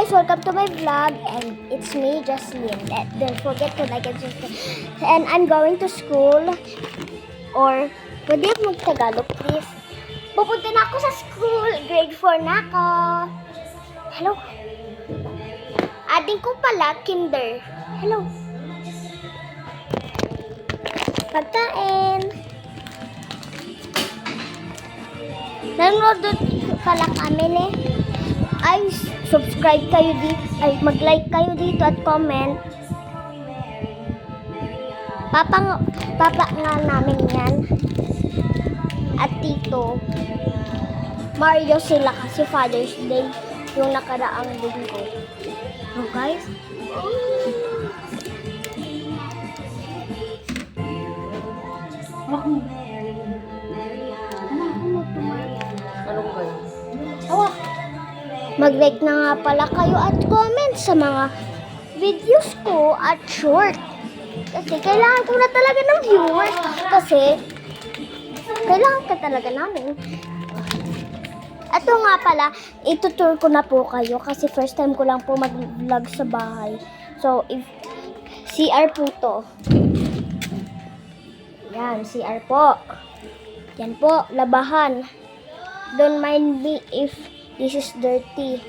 guys, welcome to my vlog and it's me, Jocelyn. Don't forget to like and subscribe. And I'm going to school or pwede mag-Tagalog please. Pupunta na ako sa school. Grade 4 na ako. Hello. Ating ko pala, kinder. Hello. Pagkain. Nanonood pala kami ay subscribe kayo dito, ay mag-like kayo dito at comment. Papa nga namin yan. At tito Mario sila kasi Father's Day yung nakaraang linggo. Oh guys. Anong kayo? Mag-like na nga pala kayo at comment sa mga videos ko at short. Kasi kailangan ko na talaga ng viewers. Kasi kailangan ka talaga namin. Ito nga pala, itutur ko na po kayo kasi first time ko lang po mag-vlog sa bahay. So, if CR po to. Yan, CR po. Yan po, labahan. Don't mind me if this is dirty.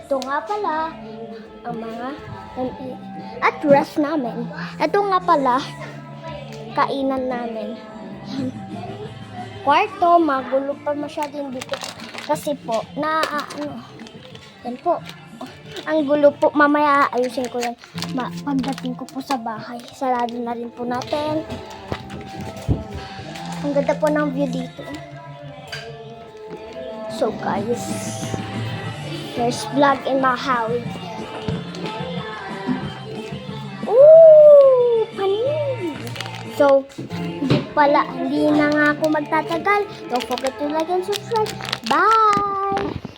Ito nga pala, ang mga at rest namin. Ito nga pala, kainan namin. Kwarto, magulo pa masyado dito. Kasi po, yan po. Ang gulo po, mamaya ayusin ko yan. Pagdating ko po sa bahay, sarado na rin po natin. Ang ganda po ng view dito. So guys, first vlog in my house. Ooh, panin! So, hindi na nga ako magtatagal. Don't forget to like and subscribe. Bye!